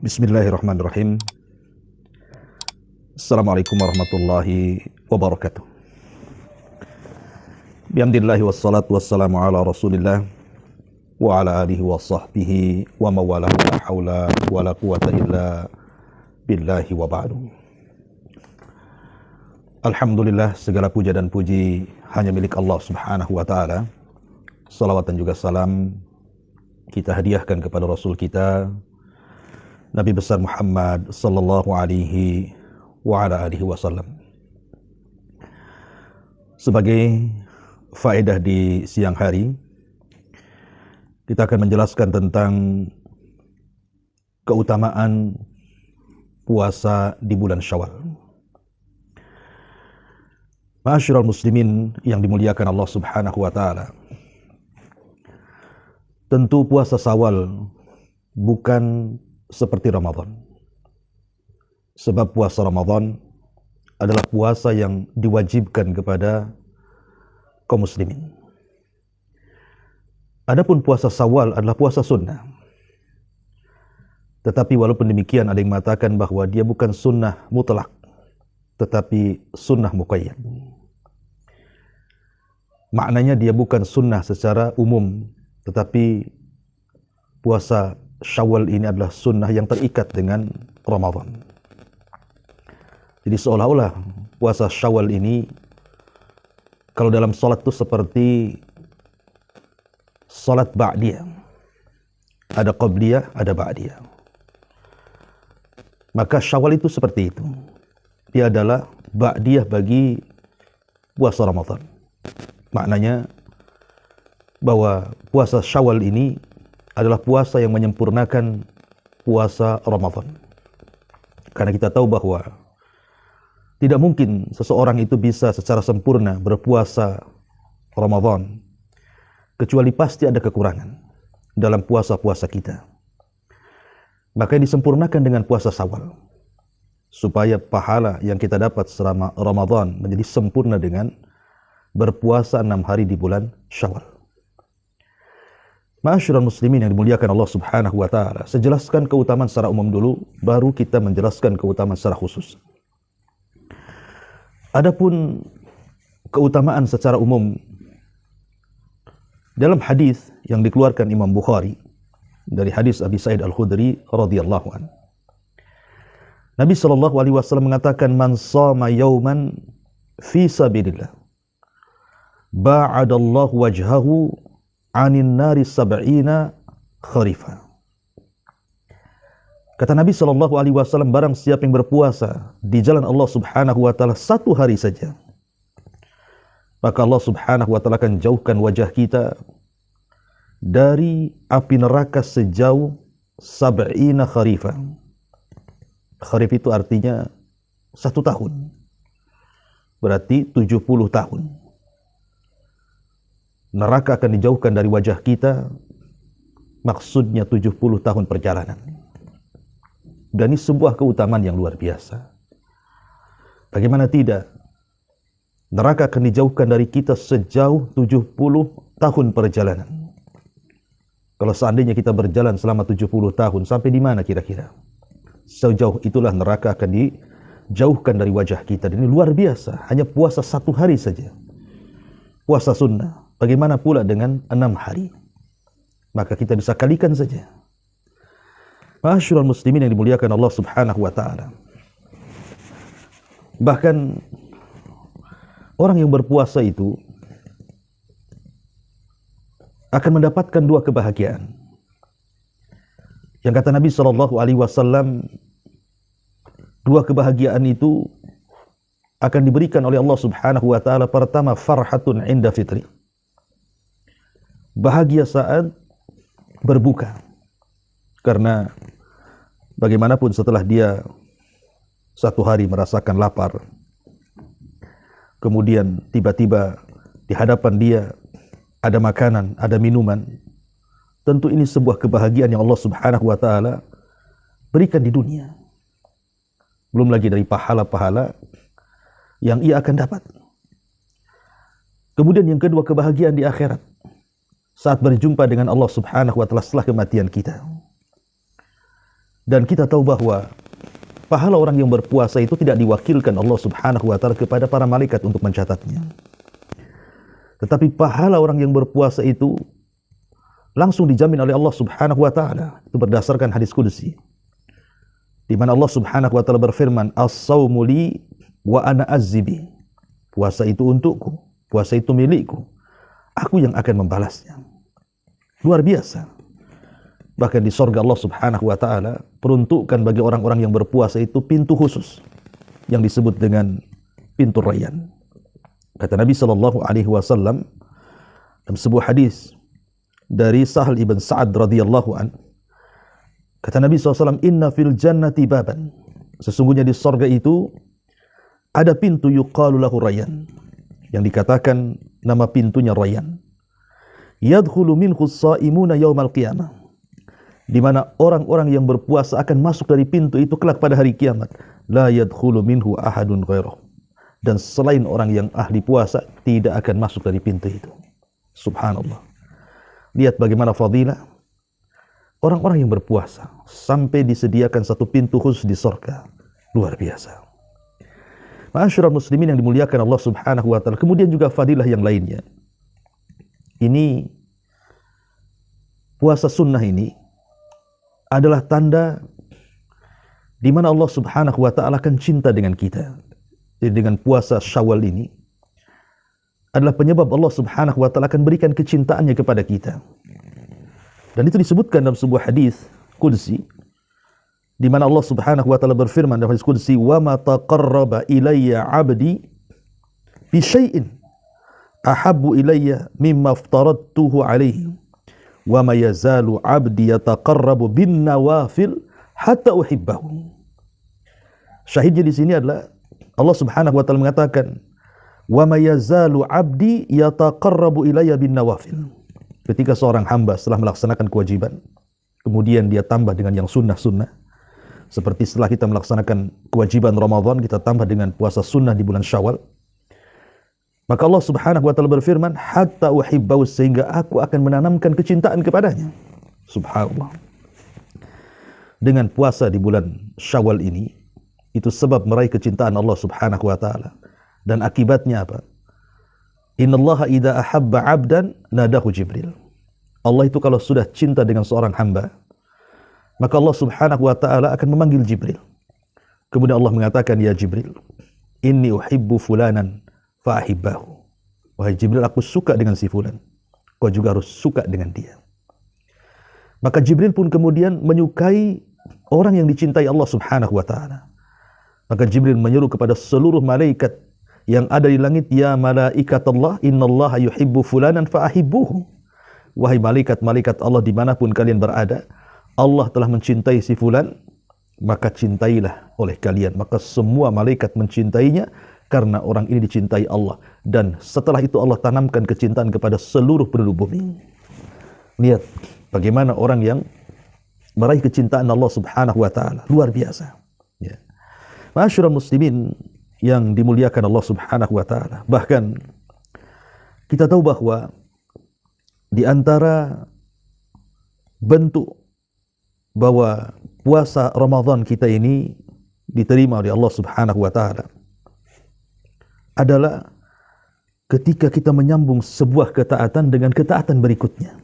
Bismillahirrahmanirrahim. Assalamualaikum warahmatullahi wabarakatuh. Bihamdillahi wassalatu wassalamu ala rasulillah wa ala alihi wa sahbihi wa mawalah wa la hawla wa la quwata illa billahi wa ba'du. Alhamdulillah, segala puja dan puji hanya milik Allah subhanahu wa ta'ala. Salawat dan juga salam kita hadiahkan kepada Rasul kita Nabi besar Muhammad sallallahu alaihi wa ala alihi wasallam. Sebagai faedah di siang hari, kita akan menjelaskan tentang keutamaan puasa di bulan Syawal. Ma'asyiral muslimin yang dimuliakan Allah Subhanahu wa taala. Tentu puasa Syawal bukan seperti Ramadan. Sebab puasa Ramadan adalah puasa yang diwajibkan kepada kaum muslimin. Adapun puasa Syawal adalah puasa sunnah. Tetapi walaupun demikian, ada yang mengatakan bahwa dia bukan sunnah mutlak, tetapi sunnah muqayyad. Maknanya dia bukan sunnah secara umum, tetapi puasa Syawal ini adalah sunnah yang terikat dengan Ramadan. Jadi seolah-olah puasa Syawal ini, kalau dalam salat itu seperti salat ba'diyah. Ada qabliyah, ada ba'diyah. Maka Syawal itu seperti itu. Dia adalah ba'diyah bagi puasa Ramadan. Maknanya bahwa puasa Syawal ini adalah puasa yang menyempurnakan puasa Ramadan. Karena kita tahu bahwa tidak mungkin seseorang itu bisa secara sempurna berpuasa Ramadan, kecuali pasti ada kekurangan dalam puasa-puasa kita. Maka disempurnakan dengan puasa Syawal, supaya pahala yang kita dapat selama Ramadan menjadi sempurna dengan berpuasa 6 hari di bulan Syawal. Ma'asyiral muslimin yang dimuliakan Allah Subhanahu wa taala, saya jelaskan keutamaan secara umum dulu, baru kita menjelaskan keutamaan secara khusus. Adapun keutamaan secara umum, dalam hadis yang dikeluarkan Imam Bukhari dari hadis Abi Sa'id Al-Khudri radhiyallahu anhu, Nabi sallallahu alaihi wasallam mengatakan, "Man shama yauman fi sabilillah, ba'adallahu wajhahu anin nari sab'ina kharifa." Kata Nabi SAW, barang siapa yang berpuasa di jalan Allah Subhanahu wa taala 1 hari saja, maka Allah Subhanahu wa taala akan jauhkan wajah kita dari api neraka sejauh sab'ina kharifa. Kharif itu artinya 1 tahun, berarti 70 tahun. Neraka akan dijauhkan dari wajah kita, maksudnya 70 tahun perjalanan. Dan ini sebuah keutamaan yang luar biasa. Bagaimana tidak? Neraka akan dijauhkan dari kita sejauh 70 tahun perjalanan. Kalau seandainya kita berjalan selama 70 tahun, sampai di mana kira-kira? Sejauh itulah neraka akan dijauhkan dari wajah kita. Dan ini luar biasa, hanya puasa 1 hari saja. Puasa sunnah. Bagaimana pula dengan 6 hari? Maka kita bisa kalikan saja. Ma'asyiral muslimin yang dimuliakan Allah Subhanahu wa taala. Bahkan orang yang berpuasa itu akan mendapatkan 2 kebahagiaan. Yang kata Nabi sallallahu alaihi wasallam, 2 kebahagiaan itu akan diberikan oleh Allah Subhanahu wa taala. Pertama, farhatun inda fitri, bahagia saat berbuka. Karena bagaimanapun setelah dia 1 hari merasakan lapar, kemudian tiba-tiba di hadapan dia ada makanan, ada minuman, tentu ini sebuah kebahagiaan yang Allah Subhanahu wa taala berikan di dunia. Belum lagi dari pahala-pahala yang ia akan dapat. Kemudian yang kedua, kebahagiaan di akhirat, saat berjumpa dengan Allah Subhanahu wa taala setelah kematian kita. Dan kita tahu bahwa pahala orang yang berpuasa itu tidak diwakilkan Allah Subhanahu wa taala kepada para malaikat untuk mencatatnya. Tetapi pahala orang yang berpuasa itu langsung dijamin oleh Allah Subhanahu wa taala. Itu berdasarkan hadis qudsi, di mana Allah Subhanahu wa taala berfirman, "As-saumu li wa ana azzibi." Puasa itu untukku, puasa itu milikku. Aku yang akan membalasnya. Luar biasa. Bahkan di surga Allah Subhanahu wa taala peruntukkan bagi orang-orang yang berpuasa itu pintu khusus yang disebut dengan pintu Rayyan. Kata Nabi sallallahu alaihi wasallam dalam sebuah hadis dari Sahal ibn Sa'ad radhiyallahu an, kata Nabi SAW, "Inna fil jannati baban." Sesungguhnya di surga itu ada pintu yuqalu lahu Rayyan, yang dikatakan nama pintunya Rayyan. Yadkhulu minhu as-sha'imuna yaumal qiyamah, di mana orang-orang yang berpuasa akan masuk dari pintu itu kelak pada hari kiamat. La yadkhulu minhu ahadun ghairuh, dan selain orang yang ahli puasa tidak akan masuk dari pintu itu. Subhanallah. Lihat bagaimana fadilah orang-orang yang berpuasa sampai disediakan satu pintu khusus di surga. Luar biasa. Ma'asyiral muslimin yang dimuliakan Allah Subhanahu wa taala. Kemudian juga fadilah yang lainnya. Ini puasa sunnah ini adalah tanda di mana Allah Subhanahu wa taala akan cinta dengan kita. Jadi dengan puasa Syawal ini adalah penyebab Allah Subhanahu wa taala akan berikan kecintaannya kepada kita. Dan itu disebutkan dalam sebuah hadis qudsi, di mana Allah Subhanahu wa taala berfirman dalam hadis qudsi, "Wa ma taqarraba ilayya 'abdi bi syai'in ahabbu ilayya mimma aftaradtuhu 'alaihi wa ma yazalu 'abdi yataqarrabu bin nawafil hatta uhibbahu." Syahidnya di sini adalah Allah Subhanahu wa taala mengatakan, "Wa ma yazalu 'abdi yataqarrabu ilayya bin nawafil." Ketika seorang hamba setelah melaksanakan kewajiban, kemudian dia tambah dengan yang sunnah-sunnah, seperti setelah kita melaksanakan kewajiban Ramadan, kita tambah dengan puasa sunnah di bulan Syawal, maka Allah Subhanahu wa taala berfirman, "Hatta uhibbahu," sehingga aku akan menanamkan kecintaan kepadanya. Subhanallah. Dengan puasa di bulan Syawal ini, itu sebab meraih kecintaan Allah Subhanahu wa taala. Dan akibatnya apa? Innallaha idza ahabba 'abdan nadahu Jibril. Allah itu kalau sudah cinta dengan seorang hamba, maka Allah Subhanahu wa taala akan memanggil Jibril. Kemudian Allah mengatakan, "Ya Jibril, inni uhibbu fulanan fa ahibbahu." Wahai Jibril, aku suka dengan si fulan, kau juga harus suka dengan dia. Maka Jibril pun kemudian menyukai orang yang dicintai Allah Subhanahu wa taala. Maka Jibril menyeru kepada seluruh malaikat yang ada di langit, "Ya malaikatullah, innallaha yuhibbu fulanan fa ahibbuhu." Wahai malaikat-malaikat Allah dimanapun kalian berada, Allah telah mencintai si fulan, maka cintailah oleh kalian. Maka semua malaikat mencintainya karena orang ini dicintai Allah. Dan setelah itu Allah tanamkan kecintaan kepada seluruh penduduk bumi. Lihat bagaimana orang yang meraih kecintaan Allah Subhanahu wa taala. Luar biasa. Ya. Ma'asyiral muslimin yang dimuliakan Allah Subhanahu wa taala. Bahkan kita tahu bahwa di antara bentuk bahwa puasa Ramadan kita ini diterima oleh Allah Subhanahu wa taala adalah ketika kita menyambung sebuah ketaatan dengan ketaatan berikutnya.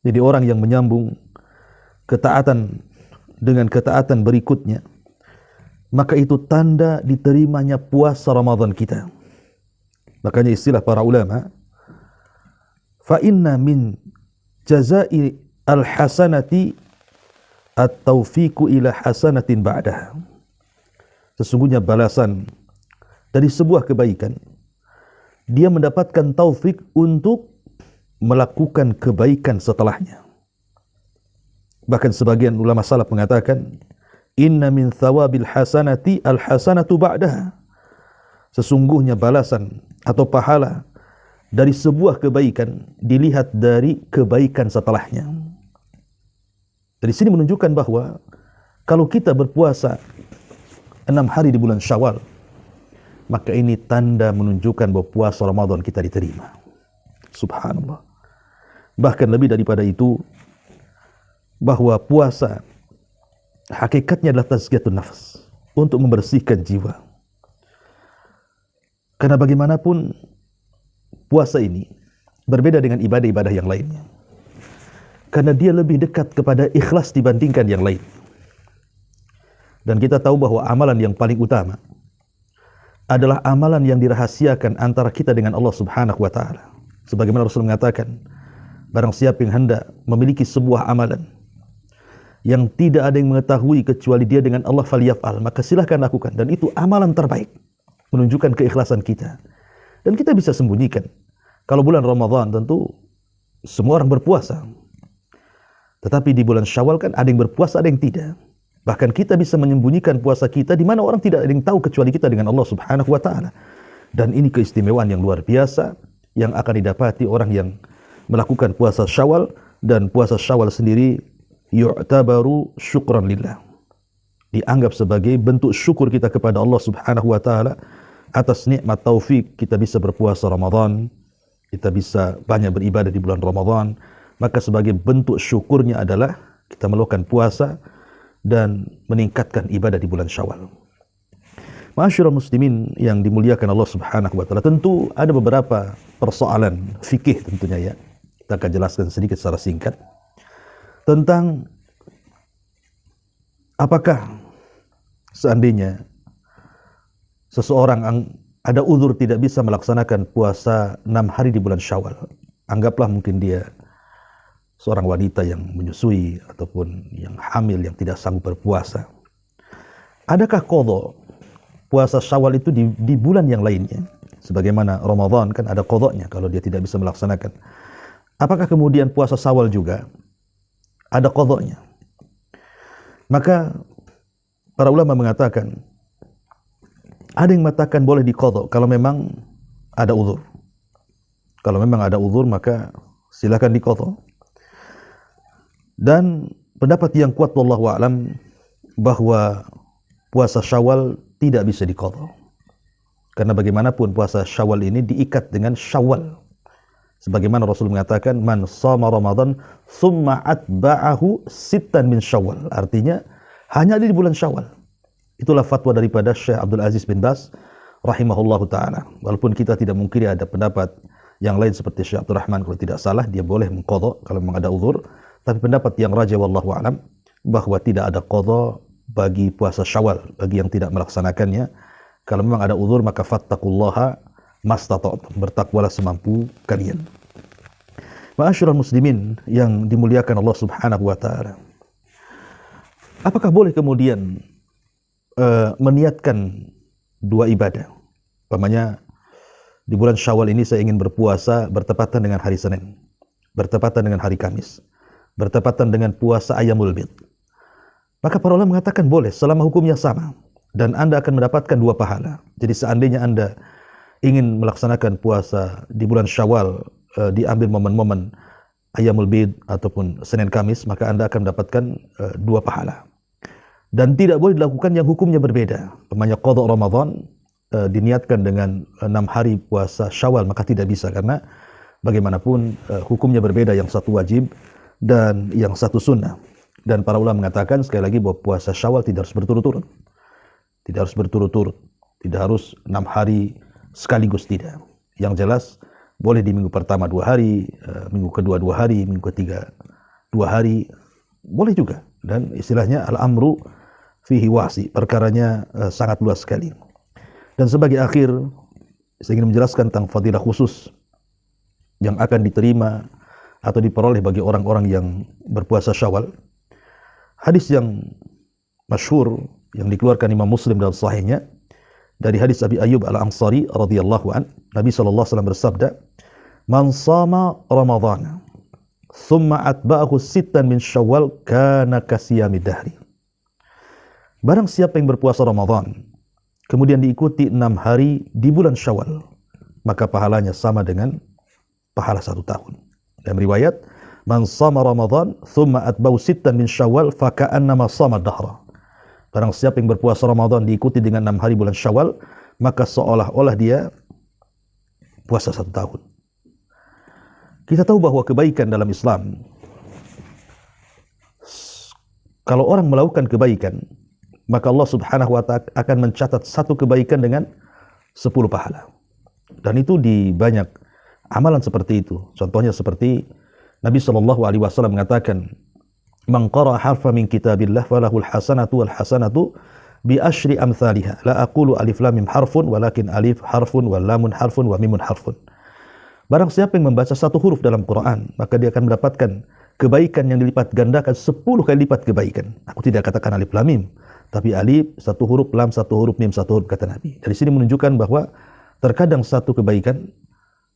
Jadi orang yang menyambung ketaatan dengan ketaatan berikutnya, maka itu tanda diterimanya puasa Ramadan kita. Makanya istilah para ulama, fa inna min jazai al-hasanati at-taufiqu ila hasanatin ba'daha. Sesungguhnya balasan dari sebuah kebaikan, dia mendapatkan taufik untuk melakukan kebaikan setelahnya. Bahkan sebagian ulama salaf mengatakan, "Inna min thawabil hasanati al-hasanatu ba'daha." Sesungguhnya balasan atau pahala dari sebuah kebaikan dilihat dari kebaikan setelahnya. Dari sini menunjukkan bahwa kalau kita berpuasa 6 hari di bulan Syawal, maka ini tanda menunjukkan bahwa puasa Ramadan kita diterima. Subhanallah. Bahkan lebih daripada itu, bahwa puasa hakikatnya adalah tazkiyatun nafs, untuk membersihkan jiwa. Karena bagaimanapun puasa ini berbeda dengan ibadah-ibadah yang lainnya. Karena dia lebih dekat kepada ikhlas dibandingkan yang lain. Dan kita tahu bahwa amalan yang paling utama adalah amalan yang dirahasiakan antara kita dengan Allah Subhanahu wa taala. Sebagaimana Rasul mengatakan, barang siapa yang hendak memiliki sebuah amalan yang tidak ada yang mengetahui kecuali dia dengan Allah, falyaf'al, maka silahkan lakukan, dan itu amalan terbaik, menunjukkan keikhlasan kita. Dan kita bisa sembunyikan. Kalau bulan Ramadan tentu semua orang berpuasa, tetapi di bulan Syawal kan ada yang berpuasa, ada yang tidak. Bahkan kita bisa menyembunyikan puasa kita di mana orang tidak ada yang tahu kecuali kita dengan Allah Subhanahu wa taala. Dan ini keistimewaan yang luar biasa yang akan didapati orang yang melakukan puasa Syawal, dan puasa Syawal sendiri yu'tabaru syukran lillah. Dianggap sebagai bentuk syukur kita kepada Allah Subhanahu wa taala atas nikmat taufik kita bisa berpuasa Ramadan, kita bisa banyak beribadah di bulan Ramadan. Maka sebagai bentuk syukurnya adalah kita melakukan puasa dan meningkatkan ibadah di bulan Syawal. Ma'asyiral muslimin yang dimuliakan Allah Subhanahu wa taala, tentu ada beberapa persoalan fikih tentunya ya. Kita akan jelaskan sedikit secara singkat tentang apakah seandainya seseorang ada uzur tidak bisa melaksanakan puasa 6 hari di bulan Syawal. Anggaplah mungkin dia seorang wanita yang menyusui ataupun yang hamil yang tidak sanggup berpuasa. Adakah qadha puasa Syawal itu di bulan yang lainnya? Sebagaimana Ramadan kan ada qadhanya kalau dia tidak bisa melaksanakan. Apakah kemudian puasa Syawal juga ada qadhanya? Maka para ulama mengatakan, ada yang mengatakan boleh diqadha kalau memang ada uzur. Kalau memang ada uzur maka silakan diqadha. Dan pendapat yang kuat wallahu a'lam bahwa puasa Syawal tidak bisa diqadha. Karena bagaimanapun puasa Syawal ini diikat dengan Syawal. Sebagaimana Rasul mengatakan, man shama Ramadan thumma atba'ahu sittan min Syawal. Artinya hanya di bulan Syawal. Itulah fatwa daripada Syekh Abdul Aziz bin Baz rahimahullahu taala. Walaupun kita tidak mungkiri ada pendapat yang lain seperti Syekh Abdul Rahman, kalau tidak salah dia boleh mengqadha kalau memang ada uzur. Tapi pendapat yang rajih wallahu a'lam bahwa tidak ada qadha bagi puasa Syawal bagi yang tidak melaksanakannya. Kalau memang ada uzur maka fattaqullaha mastata'tum, bertakwalah semampu kalian. Ma'asyiral muslimin yang dimuliakan Allah Subhanahu wa taala. Apakah boleh kemudian meniatkan dua ibadah? Umpamanya di bulan Syawal ini saya ingin berpuasa bertepatan dengan hari Senin, bertepatan dengan hari Kamis, bertepatan dengan puasa Ayyamul Bid. Maka para ulama mengatakan boleh selama hukumnya sama dan Anda akan mendapatkan dua pahala. Jadi seandainya Anda ingin melaksanakan puasa di bulan Syawal, diambil momen-momen Ayyamul Bid ataupun Senin Kamis, maka Anda akan mendapatkan dua pahala. Dan tidak boleh dilakukan yang hukumnya berbeda. Umpamanya qadha Ramadan diniatkan dengan 6 hari puasa Syawal, maka tidak bisa karena bagaimanapun hukumnya berbeda, yang satu wajib dan yang satu sunnah. Dan para ulama mengatakan sekali lagi bahwa puasa Syawal tidak harus berturut-turut. Tidak harus berturut-turut. Tidak harus 6 hari sekaligus, tidak. Yang jelas boleh di minggu pertama 2 hari, minggu kedua 2 hari, minggu ketiga 2 hari, boleh juga. Dan istilahnya al-amru fihi wasi, perkaranya sangat luas sekali. Dan sebagai akhir saya ingin menjelaskan tentang fadilah khusus yang akan diterima atau diperoleh bagi orang-orang yang berpuasa Syawal. Hadis yang masyhur yang dikeluarkan Imam Muslim dalam sahihnya dari hadis Abi Ayyub Al-Ansari radhiyallahu an, Nabi sallallahu alaihi wasallam bersabda, "Man shama Ramadhana thumma atba'ahu sittan min Syawal kana kasiyami dahri." Barang siapa yang berpuasa Ramadan kemudian diikuti 6 hari di bulan Syawal, maka pahalanya sama dengan pahala 1 tahun. Dalam riwayat, "Man shama Ramadan thumma atba'ahu sittan min Syawal fa ka'annama shama dahra." Barang siapa yang berpuasa Ramadan diikuti dengan 6 hari bulan Syawal, maka seolah-olah dia puasa 1 tahun. Kita tahu bahwa kebaikan dalam Islam kalau orang melakukan kebaikan, maka Allah Subhanahu wa Ta'ala akan mencatat satu kebaikan dengan 10 pahala. Dan itu di banyak amalan seperti itu. Contohnya seperti Nabi SAW mengatakan, "Man qara'a harfa min kitabillah falahul hasanatu wal hasanatu bi asyri amsalihha. La aqulu alif lam mim harfun walakin alif harfun wal lamun harfun wa mimun harfun." Barang siapa yang membaca satu huruf dalam Quran, maka dia akan mendapatkan kebaikan yang dilipat gandakan 10 kali lipat kebaikan. Aku tidak katakan alif lam mim, tapi alif satu huruf, lam satu huruf, mim satu huruf, kata Nabi. Dari sini menunjukkan bahwa terkadang satu kebaikan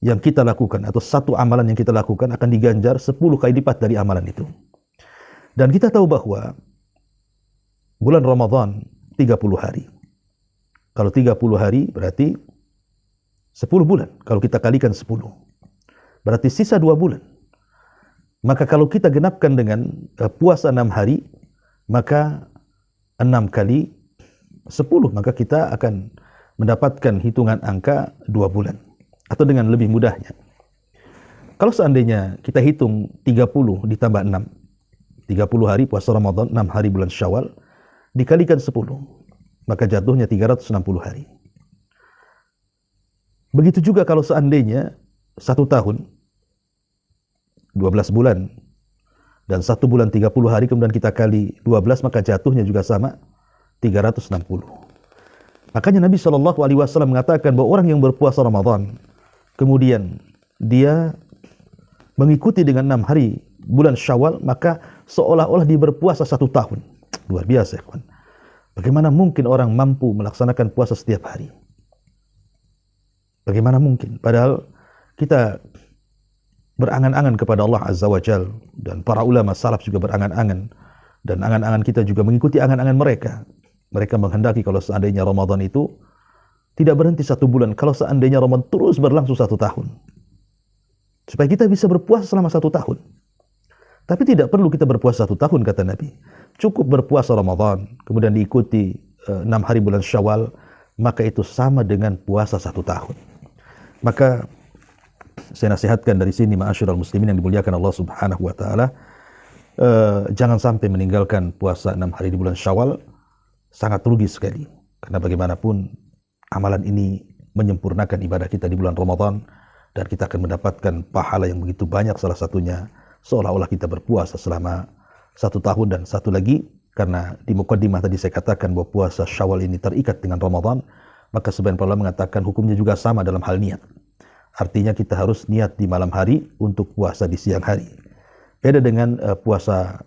yang kita lakukan atau satu amalan yang kita lakukan akan diganjar 10 kali lipat dari amalan itu. Dan kita tahu bahwa bulan Ramadan 30 hari. Kalau 30 hari berarti 10 bulan. Kalau kita kalikan 10, berarti sisa 2 bulan. Maka kalau kita genapkan dengan puasa 6 hari, maka 6 kali 10, maka kita akan mendapatkan hitungan angka 2 bulan. Atau dengan lebih mudahnya, kalau seandainya kita hitung 30 ditambah 6, 30 hari puasa Ramadan, 6 hari bulan Syawal, dikalikan 10, maka jatuhnya 360 hari. Begitu juga kalau seandainya 1 tahun, 12 bulan, dan 1 bulan 30 hari, kemudian kita kali 12, maka jatuhnya juga sama, 360. Makanya Nabi SAW mengatakan bahwa orang yang berpuasa Ramadan, kemudian dia mengikuti dengan 6 hari bulan Syawal, maka seolah-olah dia berpuasa 1 tahun. Luar biasa, kawan. Bagaimana mungkin orang mampu melaksanakan puasa setiap hari? Bagaimana mungkin? Padahal kita berangan-angan kepada Allah Azza wa Jal, dan para ulama salaf juga berangan-angan, dan angan-angan kita juga mengikuti angan-angan mereka. Mereka menghendaki kalau seandainya Ramadan itu tidak berhenti 1 bulan, kalau seandainya Ramadan terus berlangsung 1 tahun. Supaya kita bisa berpuasa selama 1 tahun. Tapi tidak perlu kita berpuasa 1 tahun, kata Nabi. Cukup berpuasa Ramadan, kemudian diikuti 6 hari bulan Syawal, maka itu sama dengan puasa 1 tahun. Maka saya nasihatkan dari sini, ma'asyiral muslimin yang dimuliakan Allah Subhanahu wa Ta'ala, jangan sampai meninggalkan puasa 6 hari di bulan Syawal. Sangat rugi sekali. Karena bagaimanapun amalan ini menyempurnakan ibadah kita di bulan Ramadan, dan kita akan mendapatkan pahala yang begitu banyak, salah satunya seolah-olah kita berpuasa selama 1 tahun. Dan satu lagi, karena di mukaddimah tadi saya katakan bahwa puasa Syawal ini terikat dengan Ramadan, maka sebagian para ulama mengatakan hukumnya juga sama dalam hal niat. Artinya kita harus niat di malam hari untuk puasa di siang hari. Beda dengan puasa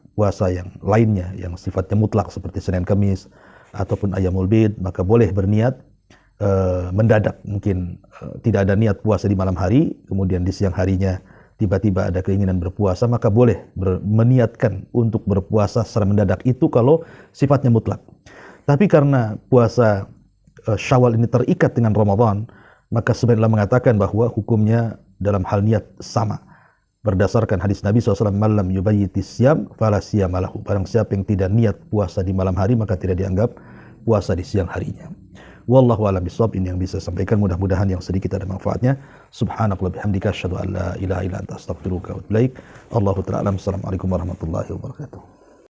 yang lainnya yang sifatnya mutlak seperti Senin Kamis ataupun Ayyamul Bid, maka boleh berniat mendadak. Mungkin tidak ada niat puasa di malam hari, kemudian di siang harinya tiba-tiba ada keinginan berpuasa, maka boleh meniatkan untuk berpuasa secara mendadak. Itu kalau sifatnya mutlak. Tapi karena puasa Syawal ini terikat dengan Ramadan, maka sebenarnya mengatakan bahwa hukumnya dalam hal niat sama. Berdasarkan hadis Nabi SAW, "Malam yubayyiti siyam fala siyamalahu." Barang siapa yang tidak niat puasa di malam hari, maka tidak dianggap puasa di siang harinya. Wallahu a'lam bishawab. Ini yang bisa sampaikan, mudah-mudahan yang sedikit ada manfaatnya. Subhanakallah bihamdika asyhadu an la ilaha illa anta astaghfiruka wa atubu ilaik. Allahu ta'ala alam. Assalamualaikum warahmatullahi wabarakatuh.